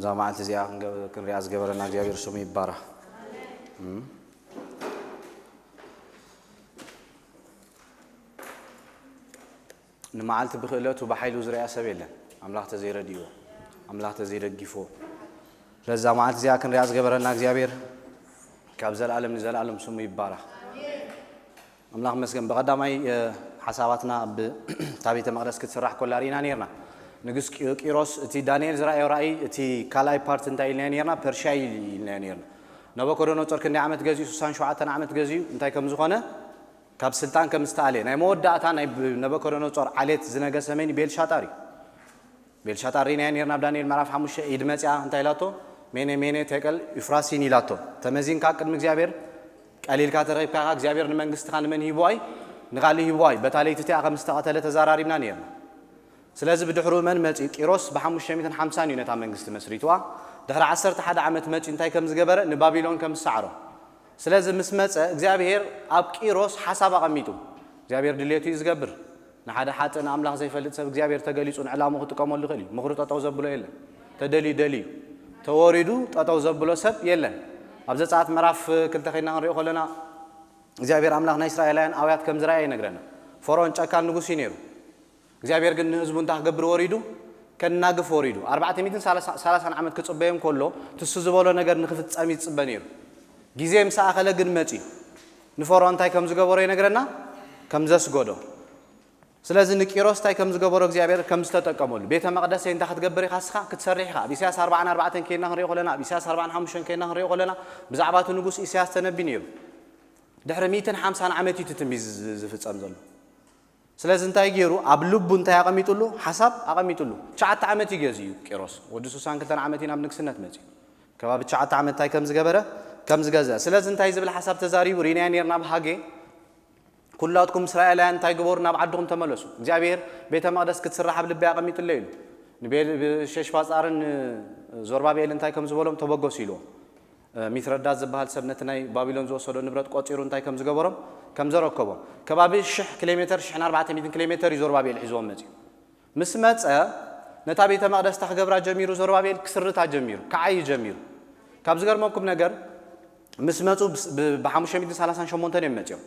زعمت زي كن رياض جبرنا جابر سمي بارا نمعلت بخلته بحيل وزرع سبيلا أملاح تزير ديو أملاح تزير الجفو لزعمت زي كن رياض جبرنا جابر كابزل العالم نزل العالم سمي بارا أملاح مسكن بقدامي حساباتنا بتابيت مقدس كتسرح كل أرينا نيرنا نجس كيروس تي دانيال زرع رأي تي كالاي بارت انتاي لانيرنا برشاي لانيرنا نبكرونو ترك نعمت جزي سوسان شوعات نعمت جزي انتاي كم زخانه كاب سلطان كم استعلي ناي مودعتا ناي نبكرونو تر عليت زنغا سمين بيل شاطاري لانيرنا بدانيال مراف حموش يدمصيا انتاي لاتو ميني تكل افراسين يلاتو تمزين كاقدم እግዚአብሔር قليل كاتريب كا እግዚአብሔር ንመንግስት ካን መን ይቦይ ንጋሊ ይቦይ በታለይት ቲ አቀም ዝተቀተለ ተዛራሪብና ነርና ስለዚህ بدحሩ መን መጪ ቂሮስ በ550 ዩኒታ መንግስት መስሪቷ ድህረ 11 ዓመት መጪ እንታይ ከም ዝገበረ ንባቢሎን ከም ሰዓሮ ስለዚህ መስመጸ እግዚአብሔር አብ ቂሮስ ሐሳብ አቀሚጡ እግዚአብሔር ድሌቱ ይዝገብር ንሓደ ሓጥን አምላኽ ዘይፈልጥ ሰብ እግዚአብሔር ተገሊጹ ንዕላሙ ክጥቀመሉ ይኽእል ምኽሩ ጠጣው ዘብሎ የለን ተደሊ ተወሪዱ ጠጣው ዘብሎ ሰብ የለን ኣብ ዘጻት ምዕራፍ ክልተ ኸይና ንሪኦ ኸለና እግዚአብሔር አምላኽ ናይ እስራኤላውያን አውያት ከም ዝራእየ ይነግረና ፈርዖን ጫካን ንጉስ ይነሩ እግዚአብሔር ግን ህዝቡን ታገብር ወሪዱ ከናግፍ ወሪዱ 430 ዓመት ከጽበየም ኮሎ ትሱ ዝበሎ ነገር ንኽፍጻም ይጽበ ነይሩ ጊዜም ሳኸለ ግን መጪ ንፈርዖን ታይ ከም ዝገበሮ ይነግረና ከም ዘስጎዶ ስለዚህ ንቂሮስ ታይ ከም ዝገበሮ እግዚአብሔር ከም ዝተጠቀመሉ ቤተ መቅደስ እንታ ክትገብር ይኻስኻ ክትሰርሕ ኢኻ ኢሳያስ 44 ከይና ንሪኦ ኸለና ኢሳያስ 45 ከይና ንሪኦ ኸለና ብዛዕባቱ ንጉስ ኢሳያስ ተነቢ ነይሩ ድሕሪ 150 ዓመት ይትትንቢዝ ዝፍጸም ዘሎ ስለዚህ እንታይ ገይሩ ኣብ ልቡ እንታይ አቀሚጡሉ ሐሳብ አቀሚጡሉ 9 ዓመት ይገዝዩ ቂሮስ ወዲ 32 ዓመት ናብ ንግስነት መጪ ከባቢ 9 ዓመት ታይ ከም ዝገበረ ከም ዝገዛ ስለዚህ እንታይ ዝብል ሐሳብ ተዛሪቡ ሪንያ ነርና በሃጌ ኩላትኩም እስራኤላውያን እንታይ ግበሩ ናብ ዓድኩም ተመለሱ እግዚአብሔር ቤተ መቅደስ ክትስራሕ ኣብ ልቢ አቀሚጡሉ ኢሉ ንቤል ሸሽፋጻርን ዞርባቤል እንታይ ከም ዝበሎም ተበገሱ ኢሉ ሚትረዳት ዝበሃል ሰብነት ናይ ባቢሎን ዝወሰዶ ንብረት ቆጢሩ እንታይ ከም ዝገበሮም ከም ዘረከቦም ከባቢ 1000 ኪሎሜትር 1400 ኪሎሜትር ዞርባቤል ሒዞም መጺ ምስ መጸ ነታ ቤተ መቅደስ ተኽገብራ ጀሚሩ ዞርባቤል ክስርታ ጀሚሩ ከዓይ ጀሚሩ ካብ ዝገርመኩም ነገር ምስ መጹ በ538 ነው መጺው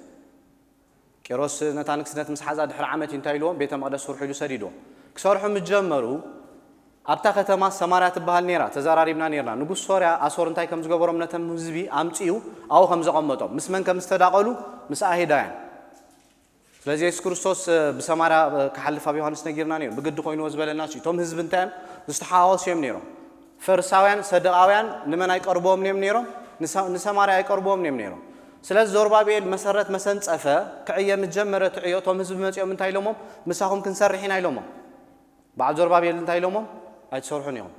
ቂሮስ ነታ ንግስነት ምስ ሓዛ ድሕሪ ዓመት እንታይ ኢልዎም ቤተ መቅደስ ሰርሑ ኢሉ ሰዲዶም ክሰርሑ ምጀመሩ ኣብታ ከተማ ሰማርያ ትበሃል ነራ ተዛራሪብና ነርና ንጉስ ሶርያ አሶር እንታይ ከም ዝገበሮም ነተም ህዝቢ አምጪው አው ከም ዘቀመጦም ምስ መን ከም ዝተዳቀሉ ምስ አይሁዳውያን ስለዚህ ኢየሱስ ክርስቶስ በሰማርያ ከሐልፍ ኣብ ዮሐንስ ነጊርና ነር በግድ ኮይኑ ወዝበለና ቶም ህዝብ እንታይ ዝተሓዋወስ እዮም ነሮም ፈሪሳውያን ሰደቃውያን ንመን አይቀርቦም ነሮም ንሰማርያ አይቀርቦም ነሮም ስለዚህ ዞርባቤል መሰረት መሰንጸፈ ከዕየ መጀመረ ትዕዮ ቶም ህዝብ መጽኦም እንታይ ኢሎሞም ምሳኹም ክንሰርሒና ኢሎሞም ባዕ ዞርባቤል እንታይ ኢሎሞም አይተሰርሑን እዮም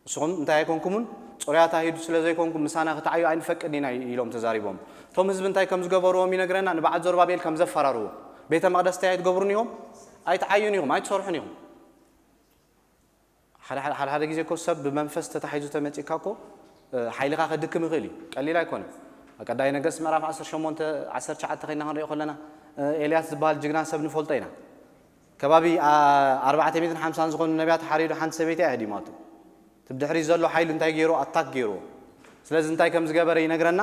እሱም እንታይ አይኮንኩምን ጾሪያታ ሄዱ ስለዘይኮንኩም ምሳና ከተዓዩ አይንፈቅድና ኢሎም ተዛሪቦም ቶም ህዝብ እንታይ ከም ዝገበሩዎም ይነግረና ንባዕ ዞርባቤል ከም ዘፈራርዎ ቤተ መቅደስ ታይ ትገብሩን እዮም አይተዓዩን እዮም አይተሰርሑን እዮም ሓደ ጊዜ ኮ ሰብ በመንፈስ ተታሒዙ ተመጪካኮ ኃይልኻ ከድክም ይኽእል ቀሊል አይኮን አቀዳይ ነገስ ምዕራፍ 18 19 ኸይና ንሪኦ ኸለና ኤልያስ ዝበሃል ጅግና ሰብ ንፈልጦ ኢና ከባቢ 450 ዝኾኑ ነቢያት ሓሪዱ ሓንቲ ሰበይቲ ያህዲማቱ ትብድሕሪ ዘሎ ኃይል እንታይ ገይሮ አታክ ገይሮ ስለዚህ እንታይ ከም ዝገበረ ይነግረና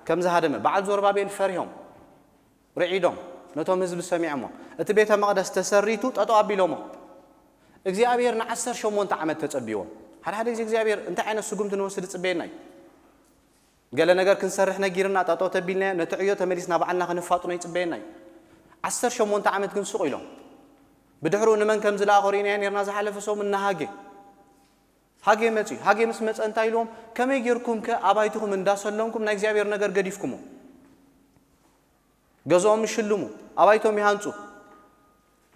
ከም ዝሃደመ ባዕ ዞርባቤል ፈሪሆም ርዒዶም ነቶም ህዝብ ሰሚዖም እቲ ቤተ መቅደስ ተሰሪቱ ጠጠው አቢሎሞ እግዚአብሔር ን18 ዓመት ተጸቢዮም ሓደ ጊዜ እግዚአብሔር እንታይ ዓይነት ስጉምት ንወስድ ጽበየናይ ገለ ነገር ክንሰርሕ ነጊርና ጠጠው ተቢልና ነትዕዮ ተመሊስና ባዕልና ክንፋጥኖ ይጽበየናይ 18 ዓመት ግን ሱቅ ኢሎም بدحرو نمن كم زلا آخرين يعني رنا زحلف سوم النهاجي هاجي متي هاجي مس أنتايلهم كم يجركم كأبايتكم من داس لهمكم نجزي أبير نجار قديفكمو جزاهم يشلمو أبايتهم يهانسو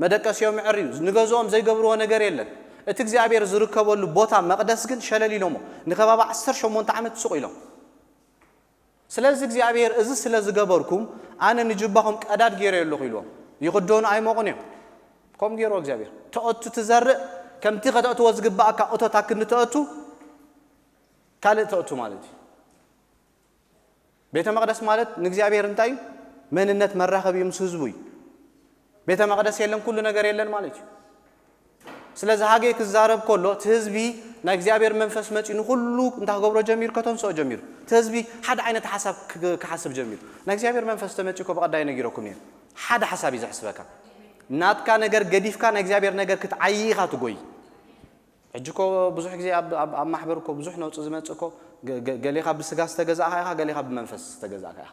مدك أسيام عريض نجزاهم زي قبروا نجار يلا تجزي أبير زرك ولا بوتا مقدس جن شلالي لهمو نخبا بعصر شو منتعمد سقيلهم سلاز تجزي أبير إذا سلاز قبركم أنا نجيبهم أداد غير يلو خيلهم يقدون أي مغنيم كم غيروا أبير تأتو تزرع كم تيجي تأتو وزق بقى أتو تاكن تأتو كله تأتو مالتي بيت مقدس مالت نجزي أبير انتاي من النت مرة خبي مسوزبوي بيت مقدس يلهم كل نجار يلهم مالتي سلاز هاجي كزارب كله تهزبي نا እግዚአብሔር መንፈስ መጪ ንኹሉ እንታገብሮ ጀሚር ከተንሶ ጀሚር ተህዝቢ ሓደ ዓይነት ሓሳብ ክሓስብ ጀሚር ና እግዚአብሔር መንፈስ ተመጪኮ በቀዳይ ነጊረኩም ነይሩ ሓደ ሓሳብ ይዘሕስበካ ናትካ ነገር ገዲፍካ ና እግዚአብሔር ነገር ክትዓይኻ ትጎይ እጅኮ ብዙሕ ግዜ ኣብ ማሕበርኮ ብዙሕ ነው ዝመጽኮ ገሌኻ ብስጋ ዝተገዛእኻ ኢኻ ገሌኻ ብመንፈስ ዝተገዛእኻ ኢኻ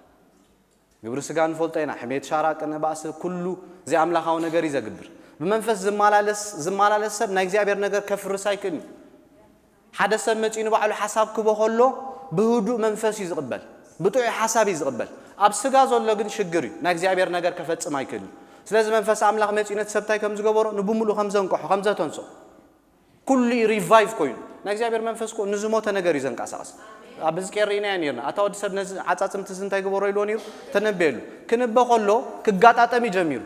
ግብር ስጋ ንፈልጠይና ሕሜት ሻራቅ ነባስ ኩሉ እዚ ኣምላኻዊ ነገር ይዘግብር بمنفس زمالالس سب نايزيابير نجار كفر سايكن حدا سب متين بعلو حساب كبخلو بهدوء منفس يزقبل بتوع حساب يزقبل أبسجاز ولا جن شجري نايزيابير نجار كفت سمايكن سلازم منفس عملاق متين تسبتاي كم زجبرو نبوملو خمسة خمسة تنسو كل ريفايف كوين نايزيابير منفس كو نزموت نجار يزنك أساس أبزكيرينا ينيرنا أتود سب نز عتاتم تزنتاي جبرو يلونير تنبيلو كنبخلو كجات أتمي جميل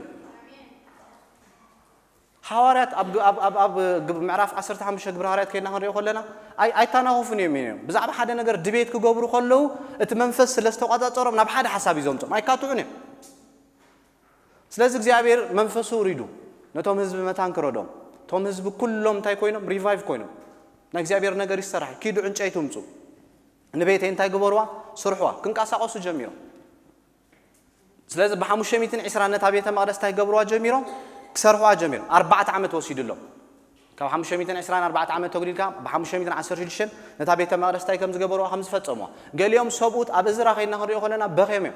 حوارات أب معرف عصرت هم شق برهارات كنا هنري خلنا أي تناوفني منهم بس عب حدا نقدر دبيت كجبرو خلوا اتمنفس لستوقات صارم نب حدا حسابي زومتم ما يكاتوني سلازك زيابير منفسه يريدو نتوم حزب متان كردهم توم حزب كلهم تاي كوينهم ريفايف كوينهم نك زيابير نقدر يسترح كيدو عنشاي تومتو نبيتين تاي جبروا صرحوا كن كاسقوس جميرهم سلاز بحموش ميتين عسران نتابيته مقدس تاي جبروا جميرهم كسروا جميل 4 عامات وسيد لهم كم 520 4 عامات تقولي كم ب 510 شلشن نتابعته ما رستاي كم زجبروا 5 فتموا قال يوم صبوت أبزرا خينا هريو خلنا بخيمه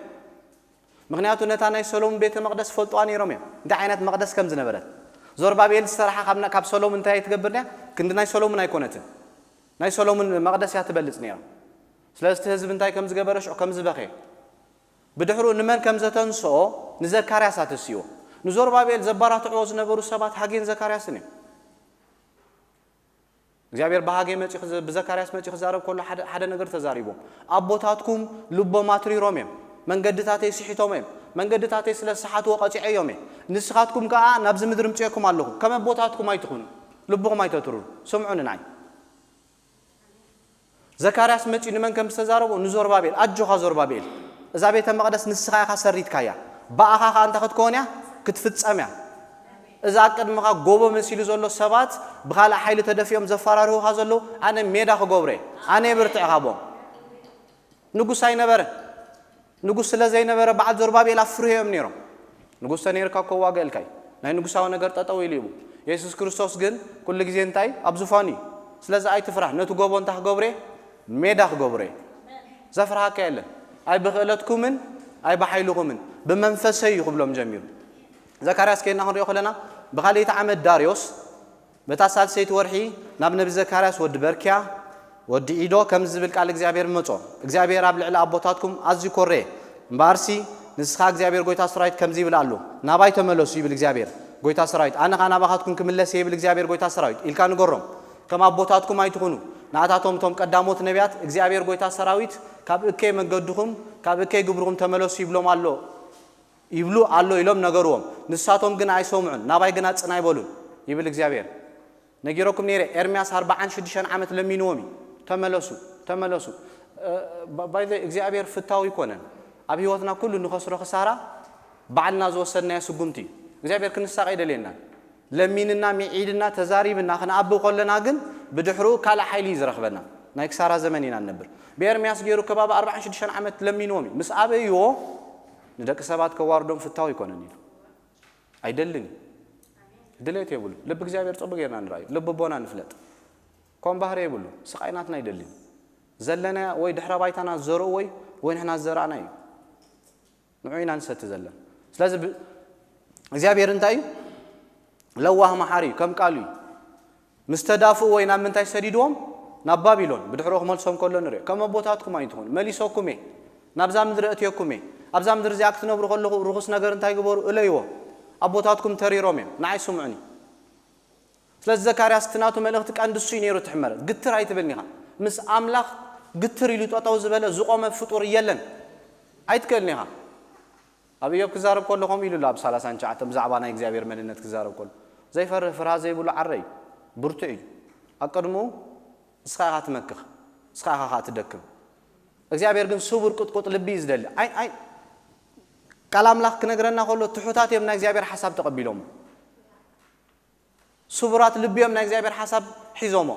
مغنياتو نتاناي سولوم بيت المقدس فلطواني رومي ده عينات مقدس كم زنبرت زور بابيل الصراحة خمنا كاب سولوم انتهي تقبرنا كنا ناي سولوم ناي كونته ناي سولوم مقدس ياتبلص نيا سلست حزب انتهي كم زجبرش أو كم زبخي بدحرو نمن كم زتنسو نذكر ساتسيو نزور بابيل زبارات عوز نبرو سبات حاجين زكرياسني እግዚአብሔር በሐጌ መጪ በዘካርያስ መጪ ዘዛረብ ኮሎ ሓደ ነገር ተዛሪቦም አቦታትኩም ልቦ ማትሪ ሮሜም መንገድታቴ ሲሒቶሜም መንገድታቴ ስለ ሰሓት ወቀጪዕዮሜ ንስኻትኩም ከኣ ናብዝ ምድር ምጪኩም ኣለኹ ከመ ቦታትኩም አይትኹኑ ልቦኩም አይተትሩ ስምዑን ናይ ዘካርያስ መጪ ንመን ከም ተዛረቦ ንዞር ባቤል አጆኻ ዞር ባቤል እዛ ቤተ መቅደስ ንስኻ ኢኻ ሰሪትካያ ባኣኻ አንተ ክትኮንያ ክትፍጸምያ إذا أكد مخا غوبو مسيلو زلو سبات بخالا حيل تدفيهم زفارارو خازلو أنا ميدا خغوبري أنا برتع خابو نقول ساي نبر نقول سلا زي نبر بعد زرباب إلى فريهم نيرو نقول سنير كاكو واقع الكاي نحن نقول سوا نقدر تطويليبو يسوع كريستوس جن كل جزين تاي أبزفاني سلا زي تفرح نتو غوبو انت خغوبري ميدا خغوبري زفرها كيلا أي بخلتكم من أي بحيلكم من بمنفسي يقبلهم جميل زكرياس كنا هنريو خلنا بخالي تعمد داريوس بتاسال سيت ورحي نبني بزكرياس ود بركيا ود إيدو كم زبل قال إخزابير متو إخزابير قبل على أبوتاتكم أزي كوري مبارسي نسخة إخزابير قوي تاسرايت كم زي بلالو نباي تملوس يبل إخزابير قوي تاسرايت أنا بخاتكم كملة سيبل إخزابير قوي تاسرايت إلكان قرم كم أبوتاتكم ما يتخونو نعتاتهم توم قداموت نبيات إخزابير قوي تاسرايت كاب إكي من قدهم كاب إكي قبرهم تملوس يبلو مالو يبلو الله يلوم نجاروم نساتهم جنا عيسومعن نباي جنا تصنع يبولون يبل إخزابير نجيركم نيرة إرمياس 40 عامة لمينومي تملسوا باي ذا إخزابير فتاوي كونن أبي وطنا كله نخسر خسارة بعدنا زوجنا سجمتي إخزابير كن الساقي دليلنا لميننا ميعيدنا تزاريبنا خنا أبو قلنا جن بدحرو كلا حيلي زرخبنا نايك سارة زماننا النبر بإرمياس جيرو كباب 40 عامة لمينومي مس أبي يو ندك سبات كواردهم في التاوي كونني أيدلني دليت يقول لب إخزابير صوب غيرنا نراي لب بونا نفلت كم بحر يقولوا سقيناتنا يدلين زلنا وي دحرا بايتنا زرو وين إحنا زرعنا نوعينا نسات زلنا لازم إخزابير انتاي لواه محاري كم قالوا مستدافو وين من تاي سديدهم نبابيلون بدحروه ملصوم كله نري كم بوتاتكم أيتون مليسوكم نبزام درأتيكم أبزام درزي أكتنا بروخلو روخس نجار انتاي جبور إليوه أبوتاتكم تري رومي نعي سمعني سلاز زكرياس تناتو ملختك عند السين يرو تحمل قتر هاي تبنيها مس أملاخ قتر اللي تقطعوا زبالة زقامة فطور يلن هاي تكلنيها أبي يوم كزارب كله هم يلو لاب سالا سانشا عتم زعبانا إخزابير مدينة كزارب كله زي فرازي يقولوا عري برتعي أقدمو سخاخات مكخ سخاخات دكم إخزابير قم سوبر قط لبيز دل أي كلام لك نقرنا خلو تحوتات يمنا إخزابير حساب تقبلهم سوبرات لبيهم من إخزابير حساب حزومه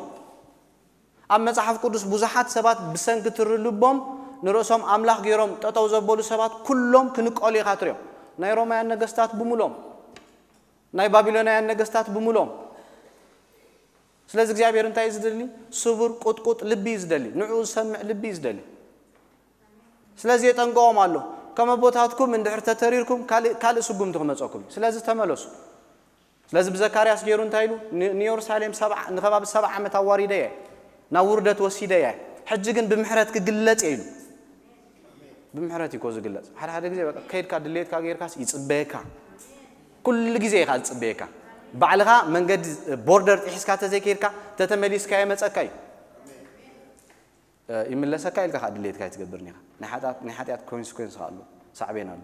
ኣብ መጽሓፍ ቅዱስ ብዙሓት ሰባት ብሰንኪ ትርልቦም ንርእሶም ኣምላኽ ገይሮም ጠጠው ዘበሉ ሰባት ኩሎም ክንቀሉ ኢኻ ትሪኦም ናይ ሮማውያን ነገስታት ብምሎም ናይ ባቢሎናውያን ነገስታት ብምሎም ስለዚ እግዚአብሔር እንታይ ዝደሊ ስቡር ቁጥቁጥ ልቢ ዝደሊ ንዑ ሰምዕ ልቢ ዝደሊ ስለዚ የጠንቀቆም ኣሎ ከመ ቦታትኩም እንድሕር ተተሪርኩም ካልእ ስጉም ትመጸኩም ስለዚ ተመለሱ ስለዚ ብዘካርያስ ገይሩ እንታይ ኢሉ ንኢየሩሳሌም ንኸባቢ 7 ዓመት ኣዋሪደየ ናብ ውርደት ወሲደየ ሕጂ ግን ብምሕረት ክግለጽ ኢሉ ብምሕረት ይኮ ዝግለጽ ሓደ ግዜ በቃ ከይድካ ድሌትካ ገይርካስ ይጽበየካ ኩሉ ግዜ ይኻ ዝጽበየካ ባዕልኻ መንገዲ ቦርደር ጥሒስካ ተዘይከይድካ ተተመሊስካ የመጸካይ ይምለሰካ ኢልካ ድሌትካ ይትገብርኒ ኢኻ ናይ ሓጢአት ኮንሲኩዌንስ ኣሎ ሳዕቤን ኣሎ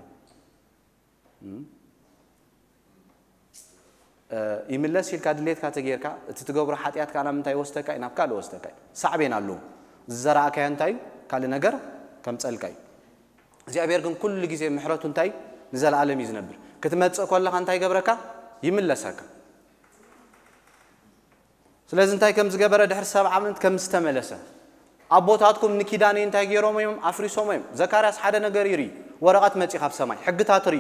ይምለስ ኢልካ ድሌትካ ተገይርካ እቲ ትገብሮ ሓጢአትካ ናብ ምንታይ ወስተካ ናብ ካልእ ወስተካ ሳዕቤን ኣሎ ዝዘራእካዮ እንታይ ካልእ ነገር ከም ጸልካይ እግዚአብሔር ግን ኩሉ ግዜ ምሕረቱ እንታይ ንዘለዓለም ይዝነብር ክትመጽእ ከለኻ እንታይ ገብረካ ይምለሰካ ስለዚ እንታይ ከም ዝገበረ ድሕሪ 7 ዓመት ከም ዝተመለሰ ኣቦታትኩም ንኪዳን እንታይ ገይሮም እዮም ኣፍሪሶም እዮም ዘካርያስ ሓደ ነገር ይሪ ወረቐት መጺ ካብ ሰማይ ሕግታት ሪ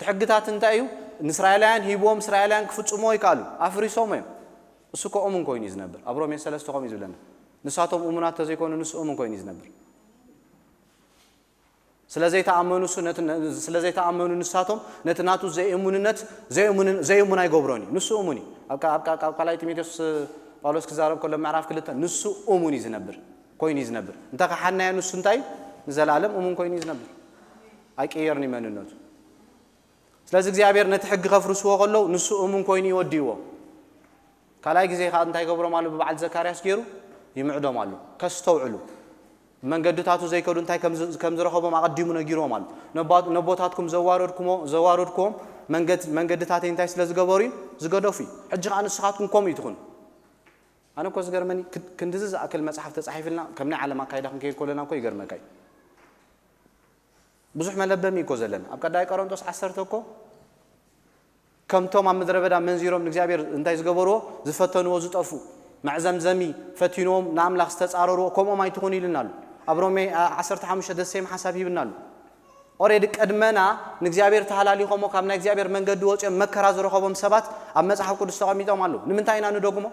ሕግታት እንታይ እዩ ንእስራኤላውያን ሂቦም እስራኤላውያን ክፍጽሞ ይካሉ ኣፍሪሶም እዮም እሱ ከኦምን ኮይኑ ይዝነብር ኣብ ሮሜ 3 ከም ይዝብለና ንሳቶም እሙናት ተዘይኮኑ ንሱ እሙን ኮይኑ ይዝነብር ስለዚህ ተአመኑ ንሳቶም ነትናቱ ዘይእሙን አይገብሮኒ ንሱ እሙኒ ኣብ ካላይ ቲሞቴዎስ ጳውሎስ ክዛረብ ከሎ ምዕራፍ 2 ንሱ እሙን ይዝነብር ኮይኑ ይዝነብር እንታ ከሐናያ ንሱ እንታይ ንዘላለም እሙን ኮይኑ ይዝነብር አይቀየርኒ መንነቱ ስለዚህ እግዚአብሔር ነቲ ሕግ ከፍርስዎ ከሎ ንሱ እሙን ኮይኑ ይወድይዎ ካላይ ግዜ ካ እንታይ ገብሮም አሉ በበዓል ዘካርያስ ገይሩ ይምዕዶም አሉ ከስተውዕሉ መንገድታቱ ዘይከዱ እንታይ ከም ዝረኸቦም አቀዲሙ ነጊሮም አሉ ነቦታትኩም ዘዋረድኩም መንገድታት እንታይ ስለዝገበሩ ዝገደፉ ሕጂ አንስኻትኩም ኮም ይትኹን አነ ኮ ዝገርመኒ ክንድዝ ዝኣክል መጽሐፍ ተጻሒፍልና ከምና ዓለም አካይዳ ክንከይድ ኮለና ኮ ይገርመካይ ብዙሕ መለበሚ ይኮ ዘለና ኣብ ቀዳይ ቆሮንቶስ 10 እኮ ከምቶም ኣብ ምድረ በዳ መንዚሮም ንእግዚአብሔር እንታይ ዝገበርዎ ዝፈተንዎ ዝጠፉ ማዕዘምዘሚ ፈቲኖም ናምላኽ ዝተጻረሩ ከምኦም ኣይትኹን ይልናሉ ኣብ ሮሜ 15 ደሰም ሓሳብ ይብናሉ ኦሬዲ ቀድመና ንእግዚአብሔር ተሃላሊኾሞ ካብ ናይ እግዚአብሔር መንገዲ ወጽኦም መከራ ዝረኸቦም ሰባት ኣብ መጽሓፍ ቅዱስ ተቐሚጦም አሉ ንምንታይ ኢና ንደግሞ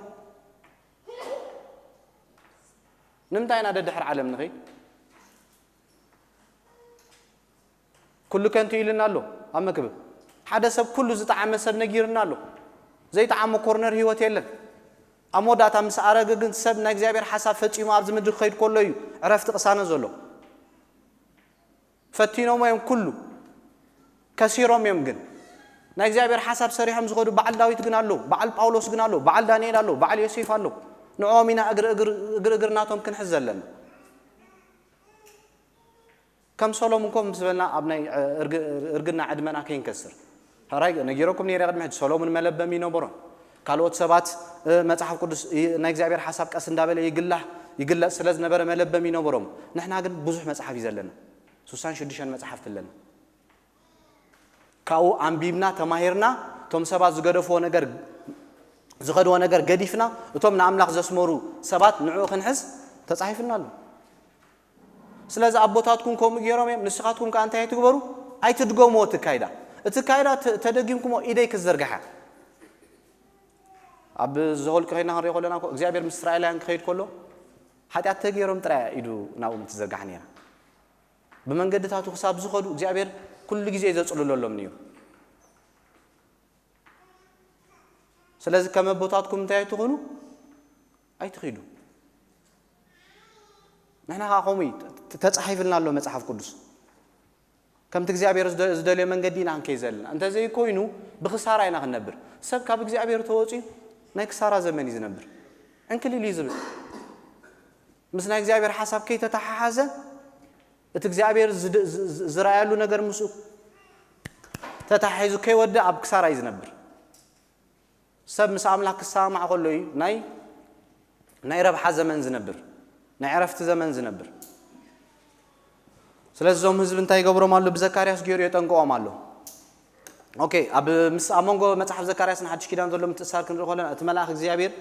ንምንታይ ኢና ድሕር ዓለም ንኸይ ኩሉ ከንቱ ይልና ኣሎ ኣብ መክብብ ሓደ ሰብ ኩሉ ዝጣዓመ ሰብ ነጊርና ኣሎ ዘይጣዓመ ኮርነር ህይወት የለን ኣሞዳታ ምስ ኣረገ ግን ሰብ ናይ እግዚአብሔር ሓሳብ ፈጺሙ ኣብ ዝምድር ከይድ ከሎ እዩ ዕረፍቲ ቅሳነ ዘሎ ፈቲኖም እዮም ኩሉ ከሲሮም እዮም ግን ናይ እግዚአብሔር ሓሳብ ሰሪሖም ዝኸዱ በዓል ዳዊት ግን ኣሎ በዓል ጳውሎስ ግን ኣሎ በዓል ዳንኤል ኣሎ በዓል ዮሴፍ ኣሎ ንዖም ኢና እግርናቶም ክንሕዝ ዘለና ከም ሰሎሞን ኮም ዝበልና ኣብ ናይ እርግና ዕድመና ከይንከስር ሃራይ ነጊሮኩም ነይረ ቅድሚ ሕጂ ሰሎሞን መለበሚ ነበሮ ካልኦት ሰባት መጽሐፍ ቅዱስ ናይ እግዚአብሔር ሓሳብ ቀስ እንዳበለ ይግለጽ ስለዝነበረ መለበሚ ነበሮም ንሕና ግን ብዙሕ መጽሐፍ ይዘለና 66 መጽሐፍት ኣለና ካው አንቢብና ተማሂርና ቶም ሰባት ዝገደፍዎ ነገር ዝኸድዎ ነገር ገዲፍና እቶም ንኣምላኽ ዘስመሩ ሰባት ንዑ ክንሕዝ ተጻሒፍና ኣሎ ስለዚ ኣቦታትኩም ከም ገይሮም እዮም ንስኻትኩም ከ እንታይ ትግበሩ ኣይትድገምዎ ትካይዳ እቲ ካይዳ ተደጊምኩሞ ኢደይ ክዘርግሓ ኣብ ዘሆልክ ኸይና ንሪኦ ከለና እግዚአብሔር ምስ እስራኤላውያን ክኸይድ ከሎ ሓጢአት ተገይሮም ጥራይ ኢዱ ናብኦም ትዘርጋሕ ነይራ ብመንገድታቱ ክሳብ ዝኸዱ እግዚአብሔር ኩሉ ግዜ ዘጽልለሎም ነይሩ ስለዚ ከም ኣቦታትኩም እንታይ ትኾኑ ኣይትኸይዱ ንሕና ኸምኡ ተጻሒፍልና ኣሎ መጽሓፍ ቅዱስ ከምቲ እግዚአብሔር ዝደልዮ መንገዲ ኢና ክንከይድ ዘለና እንተዘይ ኮይኑ ብኽሳራ ኢና ክንነብር ሰብ ካብ እግዚአብሔር ተወፂኡ ናይ ክሳራ ዘመን እዩ ዝነብር እንክሊል እዩ ዝብል ምስ ናይ እግዚአብሔር ሓሳብ ከይተተሓሓዘ እቲ እግዚአብሔር ዝረኣያሉ ነገር ምስኡ ተተሓሒዙ ከይወድእ ኣብ ክሳራ እዩ ዝነብር ሰብ ምስ ኣምላኽ ክሰማዕ ከሎ እዩ ናይ ረብሓ ዘመን ዝነብር ናይ ዕረፍቲ ዘመን ዝነብር ስለዚ ዞም ህዝቢ እንታይ ይገብሮም ኣሎ ብዘካርያስ ገይሩ የጠንቅቖም ኣሎ اوكي اب مس امونغو مصحف زكرياس حدش كيدان زلو متسار كنري خلنا اتملاخ እግዚአብሔር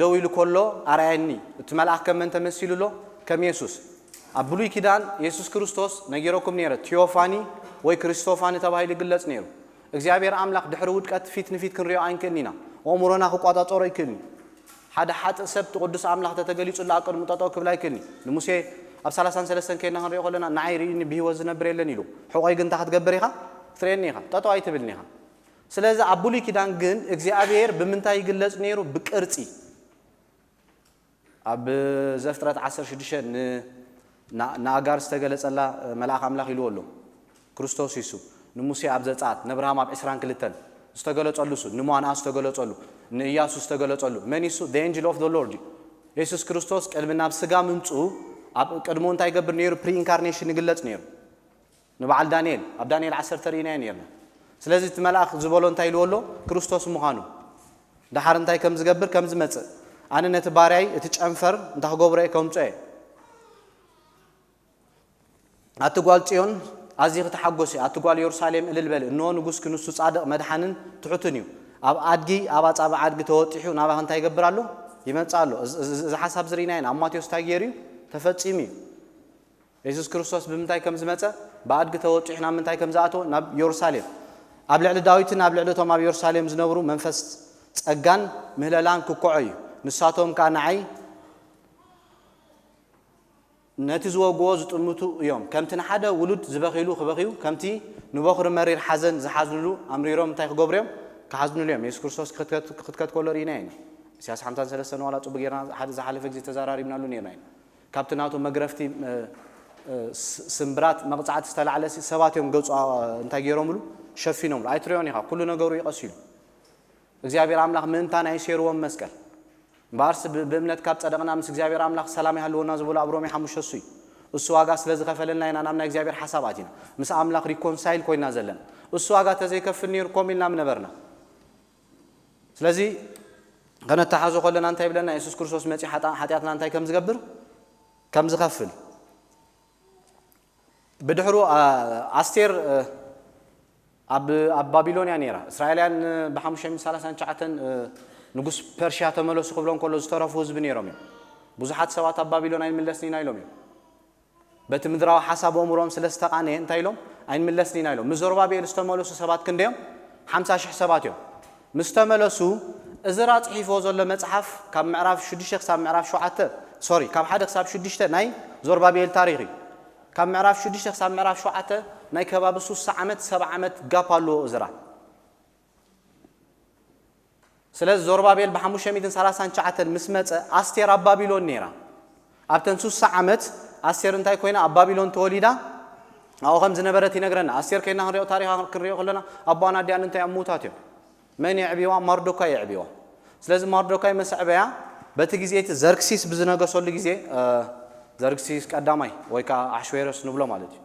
ደውይሉ ኮሎ አራያኒ اتملاخ ከመን ተመስይሉሎ ከም ኢየሱስ አብሉይ ኪዳን ኢየሱስ ክርስቶስ ነገሮኩም ነረ ቲዮፋኒ ወይ ክርስቶፋኒ ተባይል ግለጽ ነሩ እግዚአብሔር አምላክ ድሕሪ ውድቀት ፊት ንፊት ክንሪዮ አይንከኒና ኦምሮና ቋጣጦሮ ይክኒ ሓደ ሓጥ ሰብት ቅዱስ አምላክ ተተገሊጹ ላቀድሙ ጣጣው ክብላይ ክኒ ንሙሴ ኣብ 33 ከይና ክንሪዮ ከለና ናይሪኒ ቢወዝ ነብር የለን ኢሉ ሕቆይ ግን ታሕት ገበር ኢኻ ትሬኒኻ ጣጣው አይትብልኒኻ ስለዚህ አብሉይ ኪዳን ግን እግዚአብሔር በምንታይ ይግለጽ ነሩ በቅርጺ አብ ዘፍጥረት 16 ናጋር ዝተገለጸላ መልአክ አምላክ ይልወሎ ክርስቶስ ይሱ ንሙሴ ኣብ ዘጻት ነብርሃም ኣብ 22 ዝተገለጸሉሱ ንማና ዝተገለጸሉ ንኢያሱ ዝተገለጸሉ መን ይሱ the angel of the lord ኢየሱስ ክርስቶስ ቀድምና ስጋ ምንጹ ኣብ ቀድሞ እንታይ ይገብር ነሩ ፕሪ ኢንካርኔሽን ይግለጽ ነሩ ንባዓል ዳንኤል ኣብ ዳንኤል 10 ተሪና ነርና ስለዚህ መልአክ ዝበሎ እንታይ ይልወሎ ክርስቶስ ምዃኑ ዳሓር እንታይ ከም ዝገብር ከም ዝመጽእ አነ ነቲ ባሪያይ እቲ ጨንፈር እንታገብረ ከምጽእ አትጓል ጽዮን አዚህ ተሐጎሲ አትጓል ኢየሩሳሌም እልልበል እኖ ንጉስ ክንሱ ጻድቅ መድሓንን ትሑትንዩ ኣብ አድጊ ኣብ አጻብ አድጊ ተወጥሑ ናባህ እንታይ ይገብራሉ ይመጻሉ እዚ ሐሳብ ዝሪናይና ኣብ ማቴዎስ ታገሪዩ ተፈጺሚ ኢየሱስ ክርስቶስ ብምንታይ ከም ዝመጸ በአድጊ ተወጥሑና ምንታይ ከም ዝኣቶ ናብ ኢየሩሳሌም ኣብ ልዕሊ ዳዊትን ኣብ ልዕሊቶም ኣብ ኢየሩሳሌም ዝነብሩ መንፈስ ጸጋን ምህለላን ክቆዩ ንሳቶም ካናይ ነቲ ዝወግዎ ዝጥምቱ እዮም ከምቲ ሓደ ውሉድ ዝበኺሉ ክበኺዩ ከምቲ ንበኽሪ መሪር ሓዘን ዝሓዝንሉ ኣምሪሮም እንታይ ክገብርዮም ክሓዝንሉ እዮም ኢየሱስ ክርስቶስ ክትከት ኮሎ ሪና ኢና ኢሳይያስ 53 ዋላ ጽቡቕ ጌርና ሓደ ዝሓለፈ ግዜ ተዛራሪብናሉ ነርና ካብቲ ናቱ መግረፍቲ ስምብራት መቕጻዕት ዝተላዕለ ሰባት እዮም ገጹ እንታይ ገይሮምሉ ሸፊኖምሉ ኣይትሪዮን ኢኻ ኩሉ ነገሩ ይቀሲሉ እግዚአብሔር አምላክ ምንታን አይሴርዎም መስቀል ባርስ በእምነት ካብ ጸደቅና ምስ እግዚአብሔር አምላክ ሰላም ያህልውና ዝብሉ አብሮም ይሐሙሽሱ እሱ ዋጋ ስለዚህ ከፈለልና ኢና ናምና እግዚአብሔር ሐሳባቲና ምስ አምላክ ሪኮንሳይል ኮይና ዘለን እሱ ዋጋ ተዘይከፍል ነር ኮሚልና ምነበርና ስለዚህ ከነተሐዙ ኮለና እንታይ ብለና ኢየሱስ ክርስቶስ መጪ ኃጢአትና እንታይ ከም ዝገብር ከም ዝከፍል በድሕሩ አስቴር ኣብ ባቢሎንያ ነራ እስራኤላውያን በ539 ንጉስ ፐርሺያ ተመለሱ ክብሎን ኮሎ ዝተረፉ ህዝብ ነሮም ብዙሓት ሰባት ኣብ ባቢሎን ኣይንመለስኒና ኢሎም በቲ ምድራዊ ሓሳብ ኦምሮም ስለስተቃነ እንታይ ኢሎም ኣይንመለስኒና ኢሎም ምዘሩባቤል ዝተመለሱ ሰባት ክንደዮም 50000 ሰባት እዮም ምስተመለሱ እዝራ ጽሒፎ ዘሎ መጽሐፍ ካብ ምዕራፍ 6 ክሳብ ምዕራፍ 7 ሶሪ ካብ 1 ክሳብ 6 ናይ ዘሩባቤል ታሪኽ ካብ ምዕራፍ 6 ክሳብ ምዕራፍ 7 ናይ ከባቢ 3 ዓመት 7 ዓመት ጋፕ አሎ እዝራ ስለዚህ ዘሩባቤል በ539 ምስመጸ አስቴር ኣብ ባቢሎን ነራ ኣብተን 3 ዓመት አስቴር እንታይ ኮይና ኣብ ባቢሎን ተወሊዳ አው ከም ዝነበረት ይነግረና አስቴር ከይና ክንሪኦ ታሪኽ ክንሪኦ ከለና ኣባና ዲያን እንታይ ኣሙታት እዮም መን ይዕቢዋ ማርዶካይ ይዕቢዋ ስለዚህ ማርዶካይ መስዕበያ በቲ ግዜት ዘርክሲስ ብዝነገሰሉ ግዜ ዘርክሲስ ቀዳማይ ወይካ አሽዌሮስ ንብሎ ማለት እዩ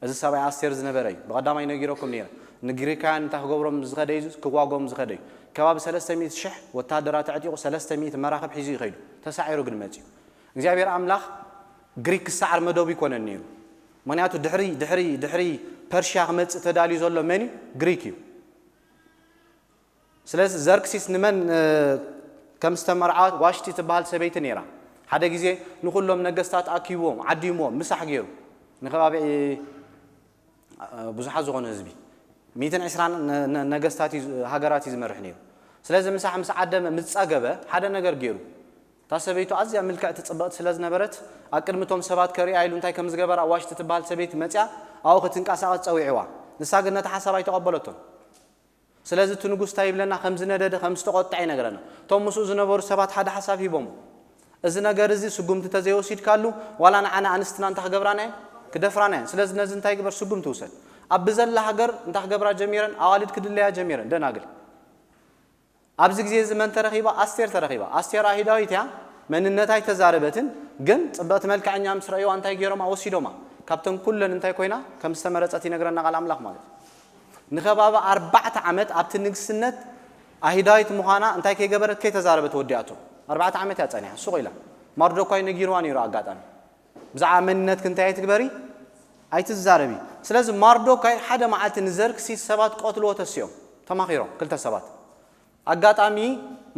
እዚ ሰባይ አስቴር ዝነበረይ በቀዳማይ ነጊሮኩም ነራ ንግሪካን ታገብሮም ዝኸደይ ክዋጎም ዝኸደይ ከባቢ 300,000 ወታደራት ዕጢቁ 300 መራኸብ ሒዙ ይኸይዱ ተሳዒሩ ግን መጽዩ እግዚአብሔር አምላክ ግሪክ ሰዓር መደብ ይኮነን ነሩ ምክንያቱ ድሕሪ ፐርሺያ ክመጽእ ተዳልዩ ዘሎ መን ግሪክ እዩ ስለዚህ ዘርክሲስ ንመን ከም ዝተመርዓት ዋሽቲ ትበሃል ሰበይቲ ነራ ሓደ ግዜ ንኩሎም ነገስታት ኣኪቦም ዓዲሞም ምሳሕ ገይሩ ንከባቢ ብዙሓት ዝኾኑ ህዝቢ 120 ነገስታት ሃገራት ይዝመርሕ ነሩ ስለዚህ ምሳሕ ምስ ዓደመ ምጻገበ ሓደ ነገር ገይሩ ታሰበይቱ ኣዝያ ምልክዕቲ ጽብቕት ስለዝነበረት ኣቅድምቶም ሰባት ከሪያ ኢሉ እንታይ ከም ዝገበራ ዋሽቲ ትበሃል ሰበይቲ መጽያ ኣው ክትንቃሳቐስ ጸዊዕዋ ንሳ ግን ነታ ሓሳብ ኣይተቐበለቶም ስለዚህ እቲ ንጉስ ታይ ብለና ከም ዝነደደ ከም ዝተቆጣ ይነግረና ቶም ምስኡ ዝነበሩ ሰባት ሓደ ሓሳብ ሂቦም እዚ ነገር እዚ ስጉምቲ ተዘይወሲድ ካሉ ዋላ ንዓና አንስትና እንታ ገብራና ክደፍራና ስለዚህ ነዚ እንታይ ግበር ስጉምቲ ውሰድ ኣብ ዘላ ሃገር እንታ ገብራ ጀሚረን ኣዋልድ ክድለያ ጀሚረን ደናግል ኣብዚ ግዜ ዘመን ተረኺባ አስቴር ተረኺባ አስቴር አይዳዊት ያ መንነታይ ተዛረበትን ግን ጽብቕት መልክዓኛ ምስ ረእዩ እንታይ ገይሮማ ወሲዶማ ካብተን ኩለን እንታይ ኮይና ከም ዝተመረጸት ይነግረና ቃል አምላክ ማለት ንኸባባ 4 ዓመት ኣብቲ ንግስነት አይዳዊት ምዃና እንታይ ከይገበረት ከይተዛረበት ወዲያቱ 4 ዓመት ያጸንያ ሱቕ ኢላ ማርዶካይ ነጊርዋ ነይሩ ኣጋጣሚ ብዛዕባ መንነት ክንታይ ትግበሪ ኣይትዛረቢ ስለዚህ ማርዶካይ ሓደ መዓልቲ ንዘርክሲስ ሰባት ቆትልዎ ተስዮም ተማኺሮም ክልተ ሰባት አጋጣሚ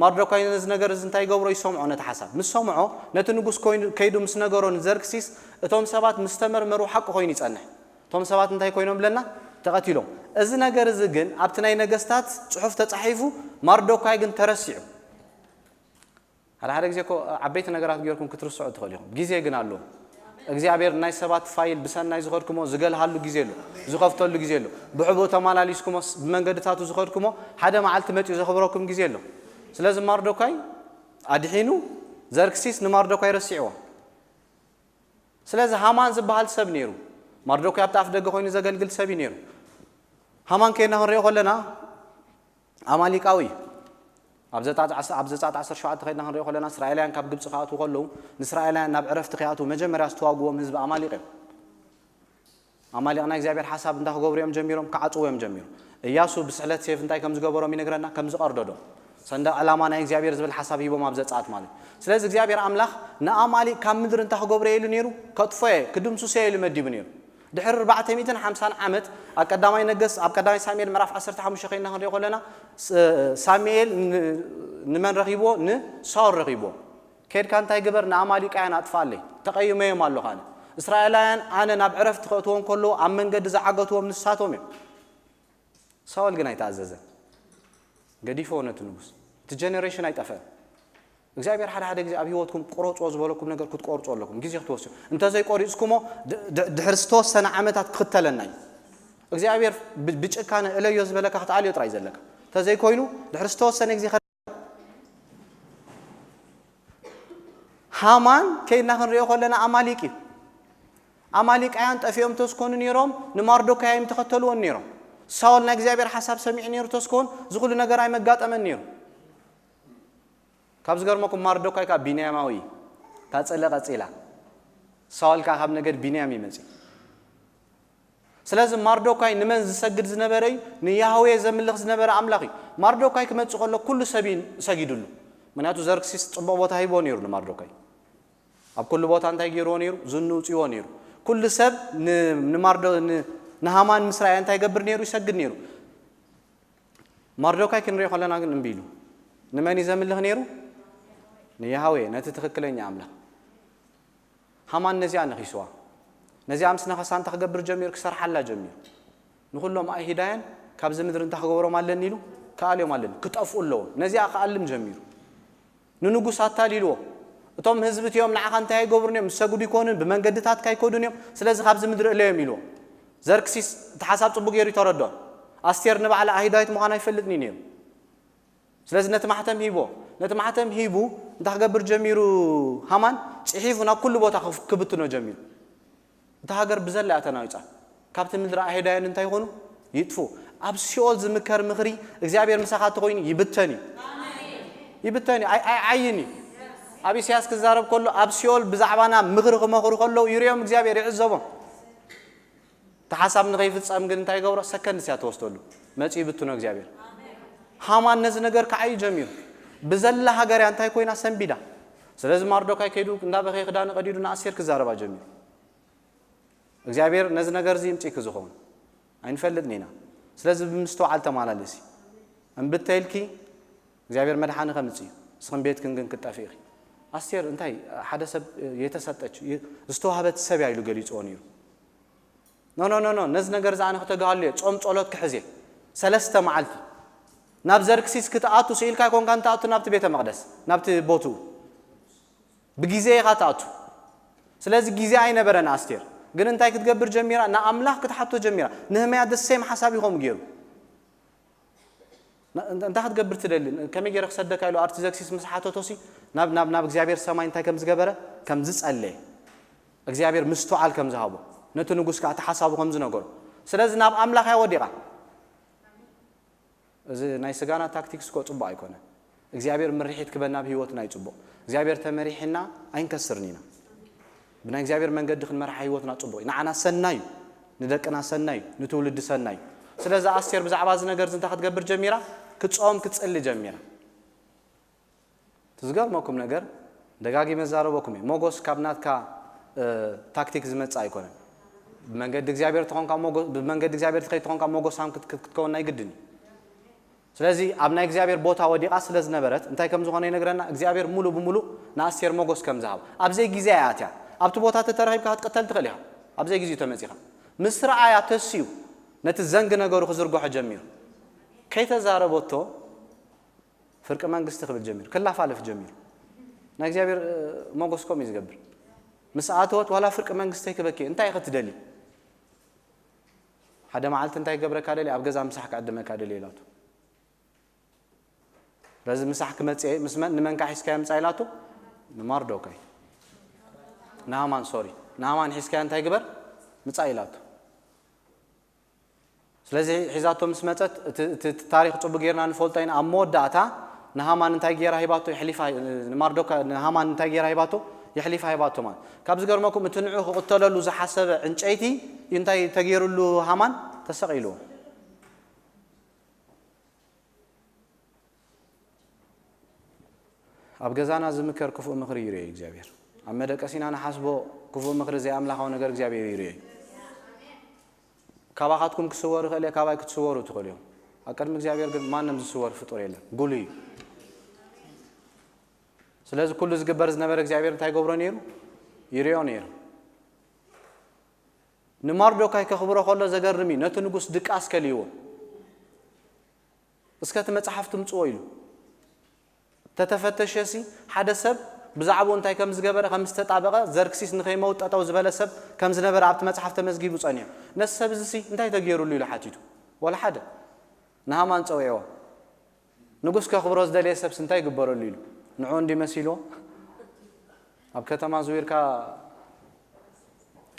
ማርዶካይ ነዚ ነገር እንታይ ይገብሮ ይሰምዖ ነቲ ሓሳብ ምስ ሰምዖ ነቲ ንጉስ ከይዱ ምስ ነገሮ ንዘርክሲስ እቶም ሰባት ምስተመርመሩ ሓቂ ኮይኑ ይጸንሕ እቶም ሰባት እንታይ ኮይኖም ብለና ተቐቲሎም እዚ ነገር እዚ ግን ኣብቲ ናይ ነገስታት ጽሑፍ ተጻሒፉ ማርዶካይ ግን ተረሲዑ ሓደ ግዜ እኮ ዓበይቲ ነገራት ጌርኩም ክትርስዑ ትኽእሉ ኢኹም ግዜ ግን ኣሎ እግዚአብሔር ናይ ሰባት ፋይል ብሰናይ ዝኸድኩሞ ዝገልሃሉ ግዜ ኣሎ ዝኸፍተሉ ግዜ ኣሎ ብሕቡ ተማላሊስኩሞ ብመንገድታቱ ዝኸድኩሞ ሓደ መዓልቲ መጪ ዘኽብረኩም ግዜ ኣሎ ስለዚ ማርዶካይ ኣድሒኑ ዘርክሲስ ንማርዶካይ ረሲዕዎ ስለዚ ሃማን ዝበሃል ሰብ ነይሩ ማርዶካይ ኣብቲ ኣፍ ደገ ኮይኑ ዘገልግል ሰብ ነይሩ ሃማን ከይና ክንሪኦ ከለና ኣማሊቃዊ ኣብ ዘጣት 17 ከይና ክንሪኦ ከለና እስራኤላውያን ካብ ግብጽ ካኣቱ ከለዉ ንእስራኤላውያን ናብ ዕረፍቲ ከኣቱ መጀመርያ ዝተዋግዎም ህዝቢ ኣማሊቅ ኣማሊቅ ናይ እግዚአብሔር ሓሳብ እንታይ ክገብሩ እዮም ጀሚሮም ክዓጽውዮም ጀሚሮም ኢያሱ ብስሕለት ሴፍ እንታይ ከም ዝገበሮም ይነግረና ከም ዝቀርደዶ ሰንደቅ ዓላማ ናይ እግዚአብሔር ዝብል ሓሳብ ሂቦም ኣብ ዘጻት ማለት ስለዚ እግዚአብሔር ኣምላኽ ንኣማሊቅ ካብ ምድሪ እንታይ ክገብሩ ኢሉ ነይሩ ከጥፎየ ክድምስሶ ኢሉ መዲቡ ነይሩ ድሕሪ 450 ዓመት ኣብ ቀዳማይ ነገስ ኣብ ቀዳማይ ሳሙኤል ምዕራፍ 15 ከይና ክንሪኦ ከለና ሳሙኤል ንመን ረኺብዎ ንሳውል ረኺብዎ ከድካ እንታይ ግበር ንኣማሊቃውያን ኣጥፋለይ ተቐይመዮም ኣለኹ ኣነ እስራኤላውያን ኣነ ናብ ዕረፍቲ ክእትዎም ከለዉ ኣብ መንገዲ ዝዓገትዎም ንሳቶም እዮም ሳውል ግን ኣይተኣዘዘን ገዲፎ ነቲ ንጉስ እቲ ጀነሬሽን ኣይጠፍአን እግዚአብሔር ሓደ ግዜ ኣብ ህይወትኩም ቆሮጽዎ ዝበለኩም ነገር ክትቆርጹ ኣለኩም ግዜ ክትወስዱ እንተዘይ ቆሪጽኩሞ ድሕሪ ዝተወሰነ ዓመታት ክኽተለናይ እግዚአብሔር ብጭካነ እለዮ ዝበለካ ክትዓልዮ ጥራይ ዘለካ እንተዘይ ኮይኑ ድሕሪ ዝተወሰነ ግዜ ሃማን ከይና ክንሪኦ ከለና ኣማሊቅ ኣማሊቃውያን ጠፊኦም ተስኮኑ ነይሮም ንማርዶካይ ተኸተልዎን ነይሮም ሳውል ናይ እግዚአብሔር ሓሳብ ሰሚዕ ነይሩ ተስኮን ዝኹሉ ነገር ኣይመጋጠመን ነይሩ ካብ ዝገርመኩም ማርዶካይ ካብ ቢንያማዊ ታጸለ ቀጺላ ሳውል ካብ ነገድ ቢንያም ይመጽ ስለዚ ማርዶካይ ንመን ዝሰግድ ዝነበረ ንያህዌ ዘምልኽ ዝነበረ ኣምላኽ ማርዶካይ ክመጽእ ከሎ ኩሉ ሰብ ሰጊድሉ ምክንያቱ ዘርክሲስ ጽቡቕ ቦታ ሂቦ ነይሩ ንማርዶካይ ኣብ ኩሉ ቦታ እንታይ ገይርዎ ነይሩ ዝንውጽዎ ነይሩ ኩሉ ሰብ ንሃማን ምስራይ እንታይ ይገብር ነይሩ ይሰግድ ነይሩ ማርዶካይ ክንሪኦ ከለና ግን እምቢ ኢሉ ንመን ዘምልኽ ነይሩ ንያህዌ ነቲ ትክክለኛ ኣምላኽ ሃማን ነዚኣ ነኺስዋ ነዚኣ ምስ ነኸሳ እንታይ ክገብር ጀሚሩ ክሰርሓላ ጀሚሩ ንኹሎም ኣይሁዳውያን ካብዚ ምድሪ እንታይ ክገብሮም ኣለኒ ኢሉ ከኣልዮም ኣለኒ ክጠፍኡ ኣለዎ ነዚኣ ከኣልም ጀሚሩ ንንጉስ ኣታሊልዎ እቶም ህዝቢ እትዮም ንዓኻ እንታይ ይገብሩን እዮም ሰጉዱ ይኮኑን ብመንገድታት ካይኮዱን እዮም ስለዚ ካብዚ ምድሪ እለዮም ኢልዎ ዘርክሲስ እቲ ሓሳብ ጽቡቕ ገይሩ ይተረድኦ ኣስቴር ንባዕላ ኣይሁዳዊት ምዃና ይፈልጥኒ ነይሩ ስለዚ ነቲ ማሕተም ሂቦ ነቲ ማሕተም ሂቡ እንታይ ክገብር ጀሚሩ ሃማን ጽሒፉ ናብ ኩሉ ቦታ ክብትኖ ጀሚሩ እቲ ሃገር ብዘላ ተናዊጻ ካብቲ ምድሪ ኣይሁዳውያን እንታይ ይኾኑ ይጥፉ ኣብ ሲኦል ዝምከር ምኽሪ እግዚአብሔር ምሳኻ ተኮይኑ ይብተኒ ዓይኒ ኣብ ኢሳያስ ክዛረብ ከሎ ኣብ ሲኦል ብዛዕባና ምኽሪ ክመኽሩ ከለዉ ይርዮም እግዚአብሔር ይዕዘቦም ተሓሳብ ንኸይፍጸም ግን እንታይ ገብሮ ሰከንድ ስያ ተወስደሉ መጺ ይብትኖ እግዚአብሔር ሃማን ነዚ ነገር ከዓይ ጀሚሩ ብዘላ ሃገር እንታይ ኮይና ሰንቢዳ ስለዚ ማርዶካይ ከይዱ እንዳበኸ ክዳን ቀዲዱ ንኣስቴር ክዛረባ ጀሚሩ እግዚአብሔር ነዚ ነገር እዚ ምጪ ክዝኾን ኣይንፈልጥን ኢና ስለዚ ብምስተውዓል ተማላለሲ እምብተይልኪ እግዚአብሔር መድሓኒ ከምጽዩ ስኽን ቤትክን ግን ክትጠፊኺ ኣስቴር እንታይ ሓደ ሰብ የተሰጠች ዝተዋህበት ሰብ ያይሉ ገሊጽዎ ነይሩ ኖ ነዚ ነገር ዝኣነ ክተጋሃሉ ጾም ጸሎት ክሕዜ ሰለስተ መዓልቲ ናብ ዘርክሲስ ክትኣቱ ስኢልካ ኮንካ እንተኣቱ ናብቲ ቤተ መቅደስ ናብቲ ቦቱ ብጊዜ ኢኻ ተኣቱ ስለዚ ግዜ ኣይነበረን ኣስቴር ግን እንታይ ክትገብር ጀሚራ ንኣምላኽ ክትሓቶ ጀሚራ ንህመያ ደሰም ሓሳብ ይኾም ገይሩ እንታይ ክትገብር ትደሊ ከመይ ገይረ ክሰደካ ኢሉ ኣርቲዘክሲስ ምስ ሓተቶሲ ናብ እግዚአብሔር ሰማይ እንታይ ከም ዝገበረ ከም ዝጸለየ እግዚአብሔር ምስተውዓል ከም ዝሃቦ ነቲ ንጉስ ከዓ ተሓሳቡ ከም ዝነገሮ ስለዚ ናብ ኣምላኽ ያወዲቓ እዚ ናይ ስጋና ታክቲክስ ኮ ጽቡቕ ኣይኮነን እግዚአብሔር ምርሒት ክበና ብህይወትና ይጽቡቕ እግዚአብሔር ተመሪሕና ኣይንከስርኒና ብናይ እግዚአብሔር መንገዲ ክንመርሕ ህይወትና ጽቡቕ ንዓና ሰናይ ንደቅና ሰናይ ንትውልድ ሰናይ ስለዚ ኣስቴር ብዛዕባ እዚ ነገር እንታይ ክትገብር ጀሚራ ክትጾም ክትጸሊ ጀሚራ ትዝገርመኩም ነገር ደጋጊመ ዛረበኩም ሞጎስ ካብ ናትካ ታክቲክ ዝመጽእ ኣይኮነን بمنجد እግዚአብሔር تكون كموجو بمنجد እግዚአብሔር تكون كموجو سام كتكون نايقدني ስለዚህ አብና እግዚአብሔር ቦታ ወዲቃ ስለዝነበረት እንታይ ከም ዝኾነ ይነግረና እግዚአብሔር ሙሉ በሙሉ ናስቴር ሞጎስ ከም ዝሃብ ኣብዘይ ጊዜ አያትያ ኣብቲ ቦታ ተተረኺብካ ክትቀተል ትኽእል ኢኻ ኣብዘይ ጊዜ ተመጺኻ ምስራ አያ ተስዩ ነቲ ዘንግ ነገሩ ክዝርጎሕ ጀሚሩ ከይተዛረበቶ ፍርቅ መንግስት ክብል ጀሚሩ ክላፋልፍ ጀሚሩ ና እግዚአብሔር ሞጎስ ኮም ይዝገብር مساعات ولا فرق منجستي كبكي انت يختدلي هذا معلت انت يجبر كادلي ابغز امسحك قدمه كادلي لاتو لازم مسحك مصي مسمن نمنكا حسكا يمصايلاتو نماردوكاي نامان سوري نامان حسكا انت يجبر مصايلاتو ስለዚህ ሒዛቶ መስመጠት ታሪክ ጽቡ ጌርና ንፈልጣይና አሞዳታ ነሃማን እንታይ ጌራ ሂባቶ ይሕሊፋ ማርዶካ ነሃማን እንታይ ጌራ ሂባቶ يحلف هاي باتومان كابز قرمكم تنعوه قتلوا زحسب عنشيتي ينتهي تغيروا له هامان تسقيلو ابغزانا زمكر كفو مخري يري እግዚአብሔር አመደቀሲና ናሐስቦ كفو مخري زي املاحው ነገር እግዚአብሔር ይሪ ካባኻትኩም ክስወሩ ከለ ካባይ ክትስወሩ ትኸልዩ አቀድም እግዚአብሔር ግን ማንንም ዝስወር ፍጡር የለም ጉልይ ስለዚህ ሁሉ ዝግበር ዝነበረ እግዚአብሔር እንታይ ገብሮ ነይሩ ይሪዮ ነይሩ ንማርዶካይ ከኽብሮ ከሎ ዘገርሚ ነቲ ንጉስ ድቃስ ከልይዎ እስከ መጽሐፍቱም ጽወይሉ ተተፈተሸሲ ሓደ ሰብ ብዛዕባ እንታይ ከም ዝገበረ ከም ዝተጣበቀ ዘርክሲስ ንኸይመውጣጣው ዝበለ ሰብ ከም ዝነበረ ኣብቲ መጽሐፍ ተመዝጊቡ ጸኒዩ ነሰብ ዝሲ እንታይ ተገይሩሉ ኢሉ ሓቲቱ ወላ ሓደ ንሃማን ጸወይዋ ንጉስ ከኽብሮ ዝደልየ ሰብ እንታይ ይግበረሉ ኢሉ ንዑ እንዲ መሲሎ ኣብ ከተማ ዝዊርካ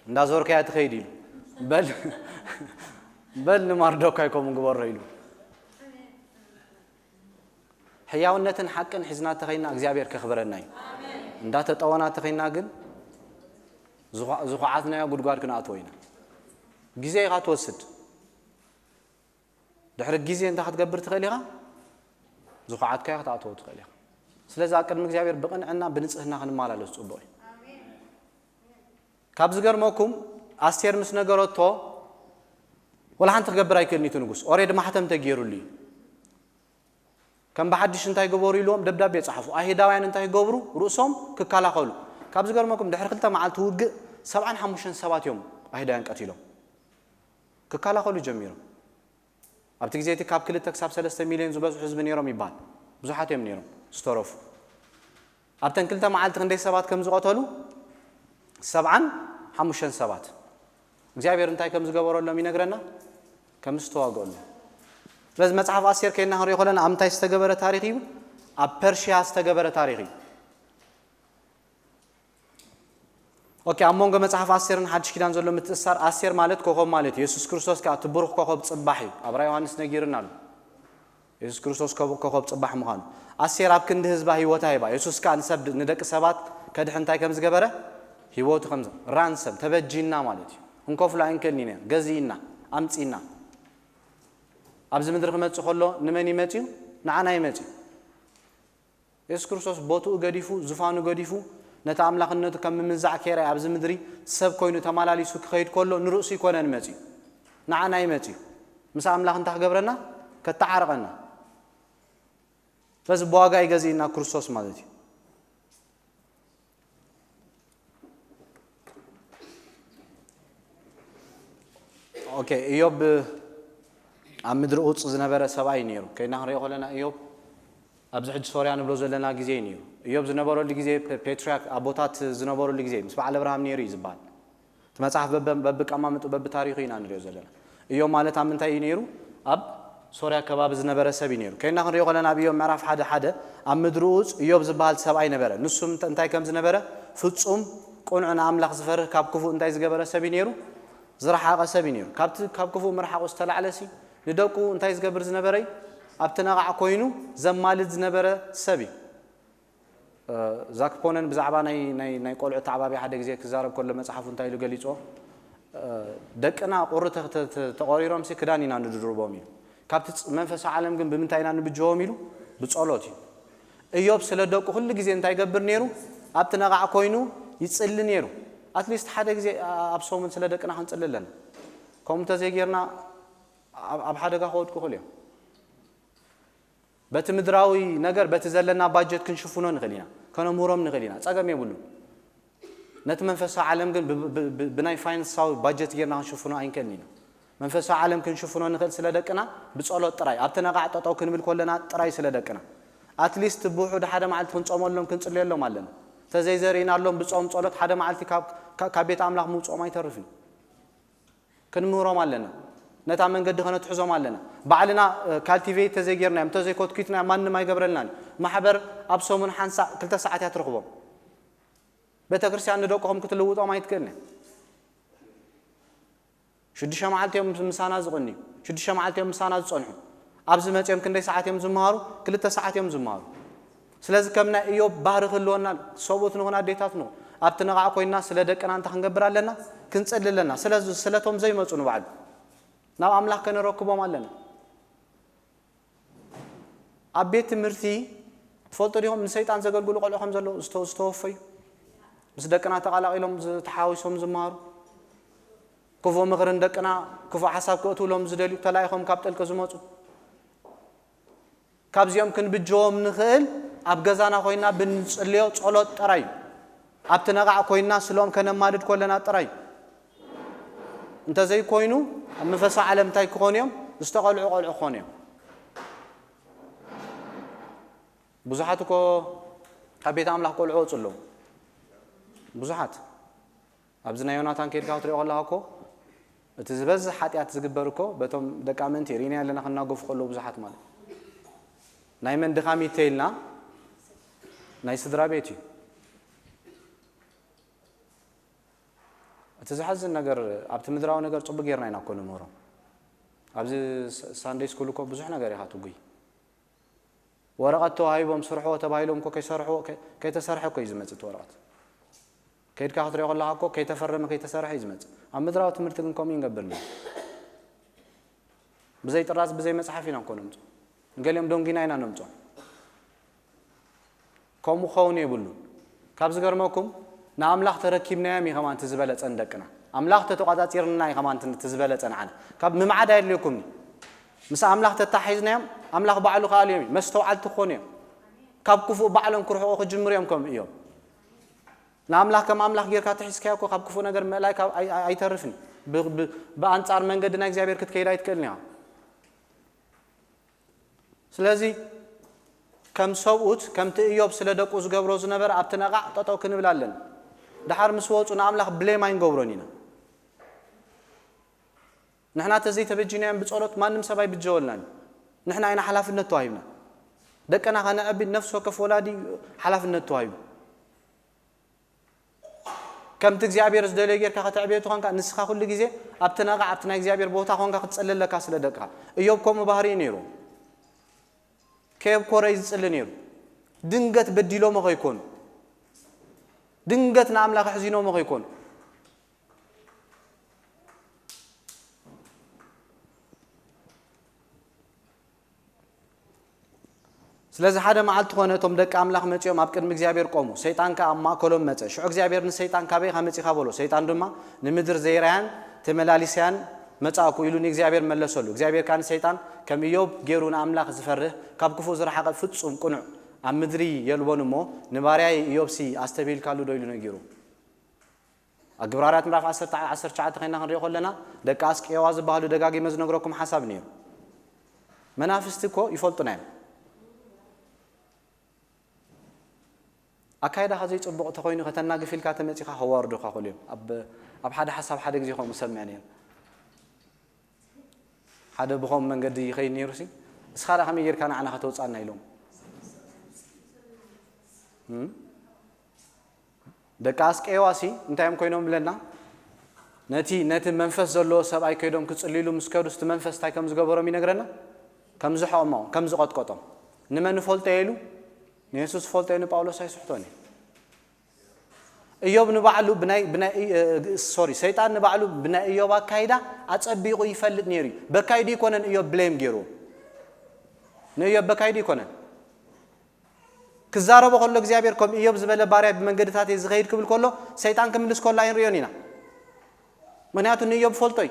እንዳዞርካ ያትኸይድ ኢሉ በል ንማርዶካይ ከም ግበሮ ኢሉ ሕያውነትን ሓቅን ሒዝና ተኸይና እግዚአብሔር ከኽብረና እዩ እንዳተጠወና ተኸይና ግን ዝኹዓትናዮ ጉድጓድ ክንኣትወይና ግዜ ኢኻ ትወስድ ድሕሪ ግዜ እንታይ ክትገብር ትኽእል ኢኻ ዝኹዓትካ ክትኣትዎ ትኽእል ኢኻ ስለዚህ አቀድም እግዚአብሔር በቀንዕና በንጽህና ክንማላለስ ጽቦይ ካብዝ ገርመኩም አስቴር ምስ ነገሮቶ ወላ አንተ ተገብር አይከልኒ ትንጉስ ኦሬዲ ማህተም ተገይሩልኝ ከም በሐዲሽ እንታይ ገበሩ ኢሎም ደብዳቤ ጻፉ አይሁዳውያን እንታይ ገበሩ ሩሶም ክካላኸሉ ካብዝ ገርመኩም ድሕሪ ክልተ መዓልቲ ውግ 75 ሰባት እዮም አይሁዳውያን ቀቲሎም ክካላኸሉ ጀሚሮም ኣብቲ ግዜ እቲ ካብ 2 ክሳብ 3 ሚሊዮን ዝበዝሑ ህዝቢ ነይሮም ይባል ብዙሓት እዮም ነይሮም ستورف أبتن كلتا معلت عندي سبات كم زقتلو 75 سبات እግዚአብሔር እንታይ ከም ዝገበሮ ሎም ይነግረና ከም ዝተዋገሉ ስለዚህ መጽሐፍ አስቴር ከይና ሆሪ ይቆለና አምታይ ዝተገበረ ታሪኽ እዩ ኣብ ፐርሺያ ዝተገበረ ታሪኽ እዩ ኦኬ አሞንጎ መጽሐፍ አስቴርን ሐዲስ ኪዳን ዘሎ ምትሳር አስቴር ማለት ኮኸብ ማለት ኢየሱስ ክርስቶስ ካ ትብሩኽ ኮኸብ ጽባሕ እዩ አብራ ዮሐንስ ነጊርናሉ ኢየሱስ ክርስቶስ ኮኸብ ጽባሕ ምዃኑ አስቴር ኣብ ክንዲ ህዝባ ህይወታ ይባ ኢየሱስ ካ ንሰብ ንደቂ ሰባት ከድሕ እንታይ ከም ዝገበረ ህይወቱ ከም ራንሰም ተበጂና ማለት እዩ እንኮፍላ እንከልኒና ገዚና አምጺና ኣብዚ ምድር ክመጽ ኸሎ ንመን ይመጽዩ ንዓና ይመጽዩ ኢየሱስ ክርስቶስ ቦቱ ገዲፉ ዙፋኑ ገዲፉ ነታ አምላኽነቱ ከም ምንዛዕ ከራ ኣብዚ ምድሪ ሰብ ኮይኑ ተማላሊሱ ክኸይድ ከሎ ንርእሱ ይኮነን መጽዩ ንዓና ይመጽዩ ምስ አምላኽ እንታይ ገብረና ከተዓረቀና በዝ በዋጋ ይገዚና ክርስቶስ ማለት እዩ ኦኬ ኢዮብ አምድር ኡጽ ዝነበረ ሰባይ ነይሩ ከይና ኸሪዮ ኸለና ኢዮብ ኣብዚ ሕጅ ሶርያ ንብሎ ዘለና ግዜ ነይሩ ኢዮብ ዝነበረሉ ግዜ ፔትሪያርክ አቦታት ዝነበረሉ ግዜ ምስ በዓል አብርሃም ነይሩ ይዝባል ተመጽሐፍ በብቀማምጡ በብታሪኹ ኢና ንሪዮ ዘለና ኢዮብ ማለት አምንታይ ነይሩ ኣብ ሶርያ ከባቢ ዝነበረ ሰብ ነይሩ ከይና ኸሪዮ ኸለና ኢዮብ ምዕራፍ 1 አምድር ኡጽ ኢዮብ ዝባል ሰባይ ነበረ ንሱም እንታይ ከም ዝነበረ ፍጹም ቁንዕና አምላኽ ዝፈርህ ካብ ክፉ እንታይ ዝገበረ ሰብ ነይሩ ዝረሓቐ ሰብ ነይሩ ካብ ክፉ ምርሓቕ ዝተላዕለሲ ንደቁ እንታይ ዝገብር ዝነበረ ኣብቲ ነቓዕ ኮይኑ ዘማልድ ዝነበረ ሰብ ዛክፖነን ብዛዕባ ናይ ቆልዑ ተዓባቢ ሓደ ግዜ ክዛረብ ከሎ መጽሓፉ እንታይ ኢሉ ገሊጾ ደቅና ቁር ተቆሪሮም ሲ ክዳን ኢና ንድርቦም ኢሉ ካብቲ መንፈሳዊ ዓለም ግን ብምንታይ ኢና ንብጅሆም ኢሉ ብጸሎት እዩ ኢዮብ ስለ ደቁ ኩሉ ግዜ እንታይ ገብር ነይሩ ኣብቲ ነቓዕ ኮይኑ ይጽሊ ነይሩ اتليست حدا غزي ابصومن سلا دقنا خنصللن كومته زي غيرنا اب حداغا خود كخليو بتمدراوي ነገር بتزلنا باجت كنشوفونو نخلينا كانوا مورم نخلينا صقم يبلو نت منفس عالم ግን بناي فاينانساو باجت غيرنا نشوفونو አይንከኒና منفس عالم كنشوفونو نخل سلا دقنا بصلوت طراي ابتنقعططو كنبل كلنا طراي سلا دقنا اتليست بوحو ده حدا معلت كنصوملهم كنصليلهم علنا تزيزرينالهم بصوم صلوت حدا معلت كبيت املاح موصوم ايترفن كنمورم علنا نتا منقد خنا تحزوم علنا بعلنا كالتيفيت تزيغيرنا متزي كوتكيتنا ما ما يقبرلنا محبر ابصومن حنسا 2 ساعات يترخبوا بتكرسيان ندوقهم كتلوطوا ما يتكلنا شدشه معلت يوم مسانا زغني شدشه معلت يوم مسانا صنحو ابز مصيم كندي ساعات يوم زمهارو 2 ساعات يوم زمهارو ስለዚህ ከምና ኢዮብ ባህር ህልውና ሶቦት ነው ሆና ዴታት ነው አብተነጋ ኮይና ስለ ደቀና አንተ ክንገብራለና ክንጸልለና ስለዚህ ስለቶም ዘይመጹ ነው ባል ናው አምላክ ከነረክቦም አለና አቤት ምርቲ ተፈልጦ ዲሆም ሰይጣን ዘገልግሉ ቆልኦም ዘሎ ዝተወፈዩ ምስ ደቀና ተቃላቂሎም ተሓዊሶም ዝማሩ كفو مغرن دقنا كفو حساب كوتولهم زدليو تلايخهم كاب طلق زمصو كابزيوم كن بجوم نخل اب غزانا خوينا بنصليو صلوت طراي اب تنقع خوينا سلوم كنمادد كلنا طراي انت زي كوينو منفس عالم تاي كونيوم استقلعوا قلعوا خونيوم بزحاتكو كبيت املاح قلعوا صلو بزحات ابزنا يوناتان كيدكاو تريو الله اتزبز حاتيات زغبركو بتوم دقامنت يرينا لنا خنا غف خلو بزحات مال نايمن دخامي تيلنا ناي سدرا بيتي اتزحزن ነገር አብት ምድራው ነገር ጽብ ገርና ይናኮ ነው ሞሮ አብዚ ሳንዴይ ስኩል ኮ ብዙ ነገር ያሃቱ ጉይ ወረቀቶ ሃይቦም ስርሖ ተባይሎም ኮ ከሰርሖ ከይተሰርሖ ኮ ይዝመጽ ወረቀት كيد كاخذ يقول لها كو كي تفرم كي تسرح يزمت ام مدراو تمرت كنكم ينقبلنا بزي طراز بزي مصحفينا نكونم نقلهم دونغيناينا نمطو كوم خوني يبلو كابز غرمكم ناملاح تركبنا يمي كمان تزبلت صندقنا املاح تتقاطيرنا كمان تزبلت صنعنا كاب ممعد يلكم مس املاح تتحيزنا املاح بعلو قاليم مستوعلت خوني كاب كفو بعلن كرحو خجمريمكم ايوب ناملاح كم املاح غير كاتحس كياكو خاب كفو ነገር ملائكه አይተርፍን በአንጻር መንገድና እግዚአብሔር ክትከይዳ ይትከልኛ ስለዚህ ከም ሰውት ከም ኢዮብ ስለደቁ ዝገብሮ ዝነበር አብተነቃ ጠጠው ክንብላለን ዳሐር መስወጹና አምላክ ብሌም አይንገብሮኒና نحنا تزي تبجيناም بصሎት ማንም ሰባይ ብጀወልናል نحنا አይና ሐላፍነት ተዋይብና ደቀና ካነ አብ ነፍሶ ከፎላዲ ሐላፍነት ተዋይብ كم تجزابير زدليجر كختعبيتو خانك نسخه كل غزي ابتناقع ابتنا اجزابير بوتا خونك ختصللك سلدقها ايوبكم بحري نيرو كيف كوريز صلنيرو دنگت بديلو ما يكون دنگت ناملاك حزينو ما يكون ስለዚህ ሓደ ማዓልት ኾነቶም ደቂ አምላክ መጽዮም አብ ቅድሚ እግዚአብሔር ቆሙ ሰይጣን ከአማ ኮሎም መጽ ሹ እግዚአብሔርን ሰይጣን ካበይ ኻመጽ ኻበሎ ሰይጣን ድማ ንምድር ዘይራያን ተመላሊስያን መጻኩ ኢሉን እግዚአብሔር መለሰሉ እግዚአብሔር ካን ሰይጣን ከም ኢዮብ ጌሩን አምላክ ዝፈርህ ካብ ክፉ ዝረሓቀ ፍጹም ቁኑዕ ኣብ ምድሪ የልቦንሞ ንባርያይ ኢዮብሲ አስተቢል ካሉ ዶይሉ ነጊሩ አግብራራት ምዕራፍ 19 ኸይና ክንሪኦ ኸለና ደቂ አስቄዋ ዝበሃሉ ደጋጊ መዝነግረኩም ሐሳብ ነይሩ መናፍስትኮ ይፈልጡና አካይዳ ሀዘይ ጽብቅ ተኮይኑ ከተናገ ፊልካ ተመጽኻ ኸዋርዱ ኻኸለም አብ ሓደ ሐሳብ ሓደ ግዜ ኸም ሰምዕኔ ሓደ በኹም መንገዲ ይኸይ ነይሩሲ እስኻራ ኸመይ ጌርካ ንዓና ከተውጻና ኢሎም ደቃስ ቀዋሲ እንታይም ኮይኖም ለና ነቲ መንፈስ ዘሎ ሰብአይ ከይዶም ክጽልሉ ምስከዱስት መንፈስ ታይ ከም ዝገበሮም ይነግረና ከም ዝሖማው ከም ዝቆጥቆጦም ንመን ፈልጠ ይሉ ኢየሱስ ፈልጠ ይኑ ጳውሎስ አይስሕቶኒ ኢዮብ ንባዕሉ ብናይ ሰይጣን ንባዕሉ ብናይ ኢዮብ አካይዳ አጸቢቁ ይፈልጥ ነይሩ በካይዲ ኮነን ኢዮብ ብሌም ገይሩ ንኢዮብ በካይዲ ኮነን كزاربو كله እግዚአብሔር كم إيوب زبالة باريا بمنجدتات يزغير كبل كله سيطان كملس كله لاين ريونينا منياتو إيوب فولتوي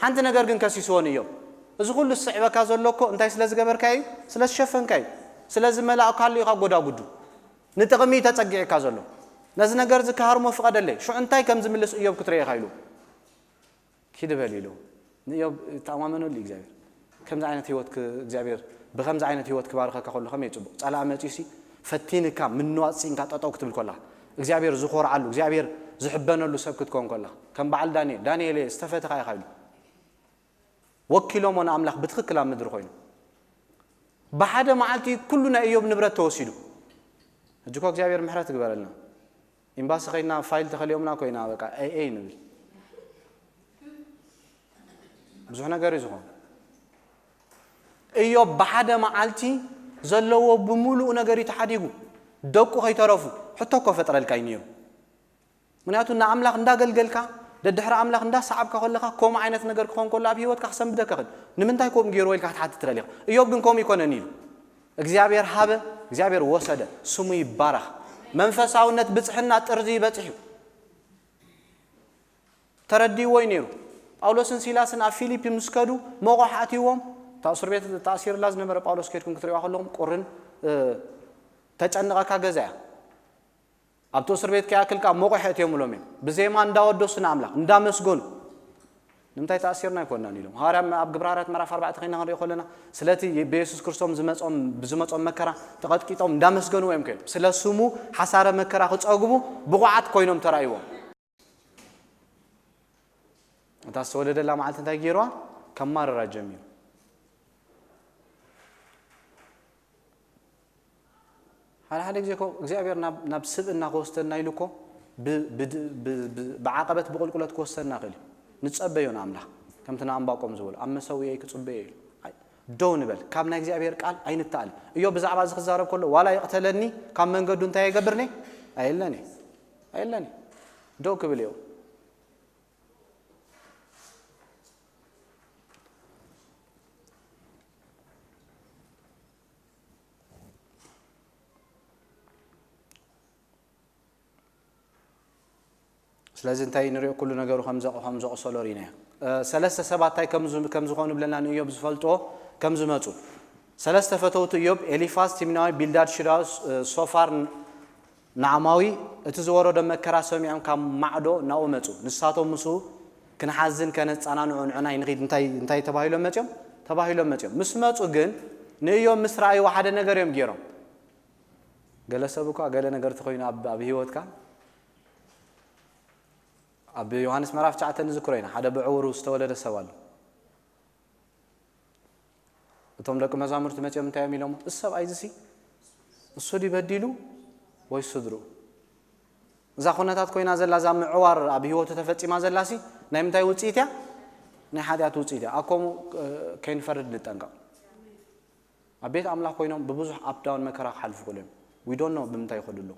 حنت نجار جن كسيسون إيوب إذا كل الصعبة كازولوكو أنت سلاز جبر كاي سلاز شفن كاي سلاز ملا أقل يقع قدا قدو نتقمي تتجع كازولو لازم نجار ذكر موفق دلله شو أنتي كم زملس إيوب كتري خايلو كده باليلو إيوب تماماً اللي እግዚአብሔር كم زعينة هيوت كእግዚአብሔር بخمس عينة هيوت كبارك كخلو خميس جبو على عمتيسي فتينك من نواتسين كاتو كتب كلها እግዚአብሔር زخور علو እግዚአብሔር زحبنا له سبكت كون كلها كم بعل دانيال استفدت خاي خايلو وكيلهم وانا أملاك بتخكل عم مدر خوينه بحدا معلتي كلنا إيوب نبرة توصيله جوكو እግዚአብሔር محرات قبلنا إن باس خينا فايل تخليهم ناكوينا بقى أي نبي بزحنا قريزهم إيوب بحدا معلتي زلوا بمولو نجاري تحديقو دقوا هاي طرفو حتى كفترة الكاينيو مناتو إن أملاك ندا قلقلكا ددحر أملاك ندا صعب كخلقا كوم عينة نجار كون كلها بيوت كحسن بدك أخذ نمنتاي كوم جيرويل كحت ترليق إيوب بن كوم يكون نيل እግዚአብሔር ሀበ እግዚአብሔር ወሰደ ስሙ ይባረክ መንፈሳውነት ብጽሕና ጥርዚ በጽሑ ተረዲ ወይ ነሩ ጳውሎስን ሲላስን ኣብ ፊሊፒ ምስከዱ መቆሓቲዎም ታስር ቤት ታሲር ላዝ ነበር ጳውሎስ ከድኩም ክትሪዋ ከለኩም ቁርን ተጨነቀካ ገዛያ ኣብቶ እስር ቤት ከያክልካ መቆሓቲዮም ሎም ብዘይማ እንዳወደሱና አምላክ እንዳመስጎኑ نمتى تأثيرنا يكوننا نيلهم هارم أب جبرارات مرة فربعة خلينا نقول يقولنا سلتي بيسوس كرسوم بزمت مكرة تقعد كيتهم دامس جنو يمكن سلا سمو حسارة مكرة خد أجبو بقعات كوينهم ترى أيوة أنت السؤال ده لما عالت تغييره كم مرة جميل هل هذا እግዚአብሔር ናብ ስብእና ኮስተና ኢሉኮ بعاقبة بقول كلات كوستنا قلي نتصبيون عمله كم تنامباكم زول أما سوي أي كتصبي دون بل كم نجزي قال أين التعال يو بزعب عز خزارة كله ولا يقتلني كم من قدون تاي قبرني أيلني دوك بليو لازم تاي نريو كل نجارو خمسة أصولورينه ثلاثة سبعة تاي كم زخون بلنا نيوب زفلتو كم زماتو ثلاثة فتوت يوب إليفاس تيمناوي بيلداد شراس صفار نعماوي تزورو دم كراسهم يعني كم معدو ناومتو نساتو مسو كن حزن كانت أنا عنا ينغيد نتاي تباهيلهم متجم مسماتو جن نيوم مسرعي واحد نجار يوم جيرم جلس أبوكا قال نجار تخوينا أبي هوتكا أبي يوحنس مراف تعتن نذكرينا حدا بعور واستولد السوال توم لكم مزامر تمتي من تعمل لهم السب أيزسي السودي بديلو ويصدروا إذا كنا تاتكوي نازل لازم عوار أبي هو تتفتي ما زلاسي نايم تاي وتسيتها نحادي أتوتسيتها أكم كين فرد نتانقا أبيت أملاك كوينهم ببزح أب داون مكرا حلف كلهم we don't know بمتى يخدلوا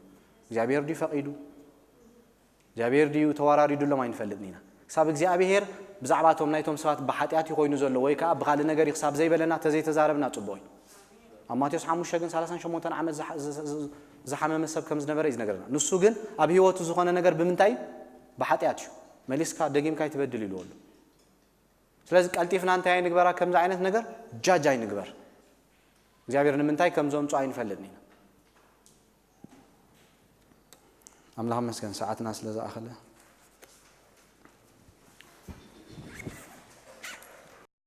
جابير دي فقيدو جابير ديو تواراري دولا ما ينفلدنينا حساب እግዚአብሔር بزعباتهم نايتهم سوات بحاتيات يخوينو زلو ወይ ከዓ بخال ነገር حساب زي بلنا تزي تزاربنا ጽቦይ አማቴዎስ 5 ሸግን 30 ሸሞተን ዓመት زحمه مسب كم ዝነበረ ይነገርና ንሱ ግን ኣብ ህይወቱ ዝኾነ ነገር ብምንታይ በኃጢአት መሊስካ ደጊምካ ይተበድል ይልወሉ ስለዚህ ቀልጢፍና እንታይ አይንግበራ ከምዛ አይነት ነገር ጃጅ አይንግበር እግዚአብሔርን ምንታይ ከምዞም ጾ አይንፈልድኒና أملاهم مسكن ساعتنا سلزا أخله